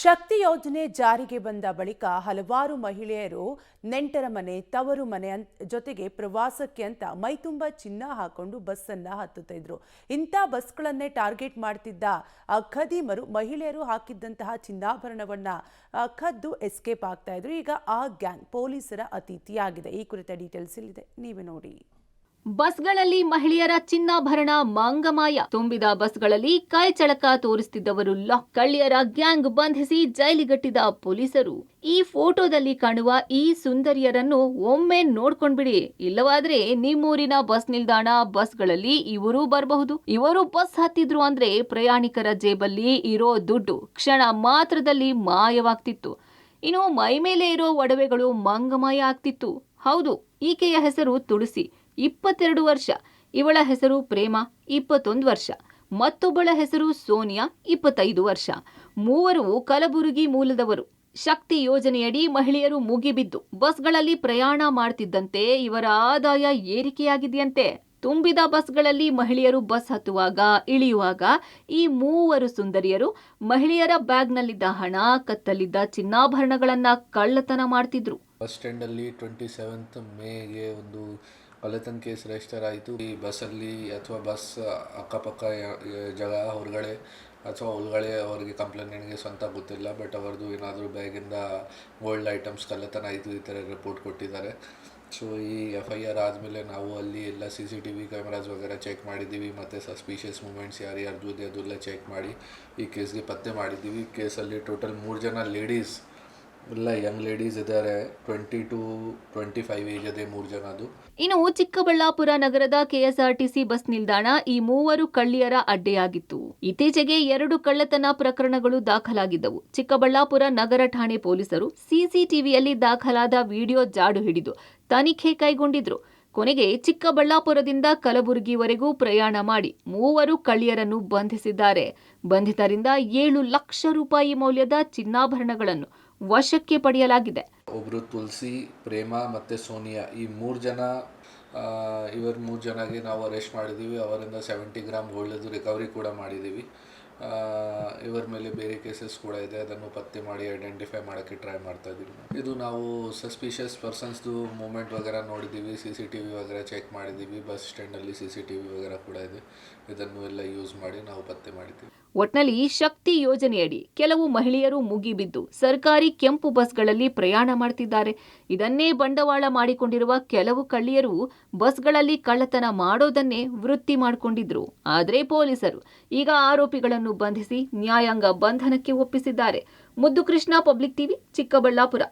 ಶಕ್ತಿ ಯೋಜನೆ ಜಾರಿಗೆ ಬಂದ ಬಳಿಕ ಹಲವಾರು ಮಹಿಳೆಯರು ನೆಂಟರ ಮನೆ, ತವರು ಮನೆ ಜೊತೆಗೆ ಪ್ರವಾಸಕ್ಕೆ ಅಂತ ಮೈತುಂಬ ಚಿನ್ನ ಹಾಕೊಂಡು ಬಸ್ ಅನ್ನ ಹತ್ತುತ್ತಿದ್ರು. ಇಂಥ ಬಸ್ಗಳನ್ನೇ ಟಾರ್ಗೆಟ್ ಮಾಡ್ತಿದ್ದ ಖದೀಮರು ಮಹಿಳೆಯರು ಹಾಕಿದ್ದಂತಹ ಚಿನ್ನಾಭರಣವನ್ನ ಕದ್ದು ಎಸ್ಕೇಪ್ ಆಗ್ತಾ ಇದ್ರು. ಈಗ ಆ ಗ್ಯಾಂಗ್ ಪೊಲೀಸರ ಅತಿಥಿಯಾಗಿದೆ. ಈ ಕುರಿತ ಡೀಟೇಲ್ಸ್ ಇಲ್ಲಿದೆ, ನೀವೇ ನೋಡಿ. ಬಸ್ಗಳಲ್ಲಿ ಮಹಿಳೆಯರ ಚಿನ್ನಾಭರಣ ಮಾಂಗಮಾಯ. ತುಂಬಿದ ಬಸ್ಗಳಲ್ಲಿ ಕೈ ಚಳಕ ತೋರಿಸುತ್ತಿದ್ದವರು ಲಾಕ್. ಕಳ್ಳಿಯರ ಗ್ಯಾಂಗ್ ಬಂಧಿಸಿ ಜೈಲಿಗಟ್ಟಿದ ಪೊಲೀಸರು. ಈ ಫೋಟೋದಲ್ಲಿ ಕಾಣುವ ಈ ಸುಂದರಿಯರನ್ನು ಒಮ್ಮೆ ನೋಡ್ಕೊಂಡ್ಬಿಡಿ, ಇಲ್ಲವಾದ್ರೆ ನಿಮ್ಮೂರಿನ ಬಸ್ ನಿಲ್ದಾಣ ಬಸ್ಗಳಲ್ಲಿ ಇವರು ಬರಬಹುದು. ಇವರು ಬಸ್ ಹತ್ತಿದ್ರು ಅಂದ್ರೆ ಪ್ರಯಾಣಿಕರ ಜೇಬಲ್ಲಿ ಇರೋ ದುಡ್ಡು ಕ್ಷಣ ಮಾತ್ರದಲ್ಲಿ ಮಾಯವಾಗ್ತಿತ್ತು. ಇನ್ನು ಮೈ ಮೇಲೆ ಇರೋ ಒಡವೆಗಳು ಮಂಗಮಾಯ ಆಗ್ತಿತ್ತು. ಹೌದು, ಈಕೆಯ ಹೆಸರು ತುಳಸಿ, 22 ವರ್ಷ. ಇವಳ ಹೆಸರು ಪ್ರೇಮ, 21 ವರ್ಷ. ಮತ್ತೊಬ್ಬಳ ಹೆಸರು ಸೋನಿಯಾ, 25 ವರ್ಷ. ಮೂವರು ಕಲಬುರಗಿ ಮೂಲದವರು. ಶಕ್ತಿ ಯೋಜನೆಯಡಿ ಮಹಿಳೆಯರು ಮುಗಿಬಿದ್ದು ಬಸ್ಗಳಲ್ಲಿ ಪ್ರಯಾಣ ಮಾಡ್ತಿದ್ದಂತೆ ಇವರ ಆದಾಯ ಏರಿಕೆಯಾಗಿದೆಯಂತೆ. ತುಂಬಿದ ಬಸ್ಗಳಲ್ಲಿ ಮಹಿಳೆಯರು ಬಸ್ ಹತ್ತುವಾಗ ಇಳಿಯುವಾಗ ಈ ಮೂವರು ಸುಂದರಿಯರು ಮಹಿಳೆಯರ ಬ್ಯಾಗ್ನಲ್ಲಿದ್ದ ಹಣ, ಕತ್ತಲ್ಲಿದ್ದ ಚಿನ್ನಾಭರಣಗಳನ್ನ ಕಳ್ಳತನ ಮಾಡ್ತಿದ್ರು. ಬಸ್ ಸ್ಟ್ಯಾಂಡ್ ಅಲ್ಲಿ 27 ಮೇಗೆ ಒಂದು ಕಳ್ಳತನ ಕೇಸ್ ರಿಜಿಸ್ಟರ್ ಆಯಿತು. ಈ ಬಸ್ಸಲ್ಲಿ ಅಥವಾ ಬಸ್ ಅಕ್ಕಪಕ್ಕ ಜಾಗ ಹೊರಗಡೆ ಅಥವಾ ಒಳಗಡೆ ಅವರಿಗೆ ಕಂಪ್ಲೇಂಟ್ ನನಗೆ ಸ್ವಂತ ಗೊತ್ತಿಲ್ಲ, ಬಟ್ ಅವರದು ಏನಾದರೂ ಬ್ಯಾಗಿಂದ ಗೋಲ್ಡ್ ಐಟಮ್ಸ್ ಕಳ್ಳತನ ಆಯಿತು ಈ ಥರ ರಿಪೋರ್ಟ್ ಕೊಟ್ಟಿದ್ದಾರೆ. ಸೊ ಈ FIR ಆದಮೇಲೆ ನಾವು ಅಲ್ಲಿ ಎಲ್ಲ CCTV ಕ್ಯಾಮ್ರಾಸ್ ವಗೇರೆ ಚೆಕ್ ಮಾಡಿದ್ದೀವಿ ಮತ್ತು ಸಸ್ಪಿಷಿಯಸ್ ಮೂಮೆಂಟ್ಸ್ ಯಾರ್ಯಾರ್ದು ಇದೆ ಅದೆಲ್ಲ ಚೆಕ್ ಮಾಡಿ ಈ ಕೇಸ್ಗೆ ಪತ್ತೆ ಮಾಡಿದ್ದೀವಿ. ಕೇಸಲ್ಲಿ ಟೋಟಲ್ 3 ಜನ ಲೇಡೀಸ್, ಎಲ್ಲ ಯಂಗ್ ಲೇಡೀಸ್ ಇದ್ದಾರೆ. 20 to 25 ಏಜ್ ಇದೆ 3 ಜನದು. ಇನ್ನು ಚಿಕ್ಕಬಳ್ಳಾಪುರ ನಗರದ KSRTC ಬಸ್ ನಿಲ್ದಾಣ ಈ ಮೂವರು ಕಳ್ಳಿಯರ ಅಡ್ಡೆಯಾಗಿತ್ತು. ಇತ್ತೀಚೆಗೆ 2 ಕಳ್ಳತನ ಪ್ರಕರಣಗಳು ದಾಖಲಾಗಿದ್ದವು. ಚಿಕ್ಕಬಳ್ಳಾಪುರ ನಗರ ಠಾಣೆ ಪೊಲೀಸರು CCTVಯಲ್ಲಿ ದಾಖಲಾದ ವಿಡಿಯೋ ಜಾಡು ಹಿಡಿದು ತನಿಖೆ ಕೈಗೊಂಡಿದ್ರು. ಕೊನೆಗೆ ಚಿಕ್ಕಬಳ್ಳಾಪುರದಿಂದ ಕಲಬುರಗಿವರೆಗೂ ಪ್ರಯಾಣ ಮಾಡಿ ಮೂವರು ಕಳ್ಳಿಯರನ್ನು ಬಂಧಿಸಿದ್ದಾರೆ. ಬಂಧಿತರಿಂದ 7 ಲಕ್ಷ ರೂಪಾಯಿ ಮೌಲ್ಯದ ಚಿನ್ನಾಭರಣಗಳನ್ನು ವಶಕ್ಕೆ ಪಡೆಯಲಾಗಿದೆ. ಒಬ್ಬರು ತುಳಸಿ, ಪ್ರೇಮ ಮತ್ತು ಸೋನಿಯಾ, ಈ 3 ಜನ, ಇವರು 3 ಜನಗೆ ನಾವು ಅರೆಸ್ಟ್ ಮಾಡಿದ್ದೀವಿ. ಅವರಿಂದ 70 ಗ್ರಾಮ್ ಗೋಲ್ಡದು ರಿಕವರಿ ಕೂಡ ಮಾಡಿದ್ದೀವಿ. ಇವರ ಮೇಲೆ ಬೇರೆ ಕೇಸಸ್ ಕೂಡ ಇದೆ, ಅದನ್ನು ಪತ್ತೆ ಮಾಡಿ ಐಡೆಂಟಿಫೈ ಮಾಡೋಕ್ಕೆ ಟ್ರೈ ಮಾಡ್ತಾ ಇದ್ದೀವಿ. ಇದು ನಾವು ಸಸ್ಪಿಷಿಯಸ್ ಪರ್ಸನ್ಸ್ದು ಮೂಮೆಂಟ್ ವಗೇರೆ ನೋಡಿದ್ದೀವಿ, CCTV ವಗೇರೆ ಚೆಕ್ ಮಾಡಿದ್ದೀವಿ. ಬಸ್ ಸ್ಟ್ಯಾಂಡಲ್ಲಿ CCTV ವಗೇರೆ ಕೂಡ ಇದೆ, ಇದನ್ನು ಎಲ್ಲ ಯೂಸ್ ಮಾಡಿ ನಾವು ಪತ್ತೆ ಮಾಡಿದ್ದೀವಿ. ಒಟ್ನಲ್ಲಿ ಶಕ್ತಿ ಯೋಜನೆಯಡಿ ಕೆಲವು ಮಹಿಳೆಯರು ಮುಗಿಬಿದ್ದು ಸರ್ಕಾರಿ ಕೆಂಪು ಬಸ್ಗಳಲ್ಲಿ ಪ್ರಯಾಣ ಮಾಡ್ತಿದ್ದಾರೆ. ಇದನ್ನೇ ಬಂಡವಾಳ ಮಾಡಿಕೊಂಡಿರುವ ಕೆಲವು ಕಳ್ಳಿಯರು ಬಸ್ಗಳಲ್ಲಿ ಕಳ್ಳತನ ಮಾಡೋದನ್ನೇ ವೃತ್ತಿ ಮಾಡಿಕೊಂಡಿದ್ರು. ಆದರೆ ಪೊಲೀಸರು ಈಗ ಆರೋಪಿಗಳನ್ನು ಬಂಧಿಸಿ ನ್ಯಾಯಾಂಗ ಬಂಧನಕ್ಕೆ ಒಪ್ಪಿಸಿದ್ದಾರೆ. ಮುದ್ದು ಕೃಷ್ಣ, ಪಬ್ಲಿಕ್ ಟಿವಿ, ಚಿಕ್ಕಬಳ್ಳಾಪುರ.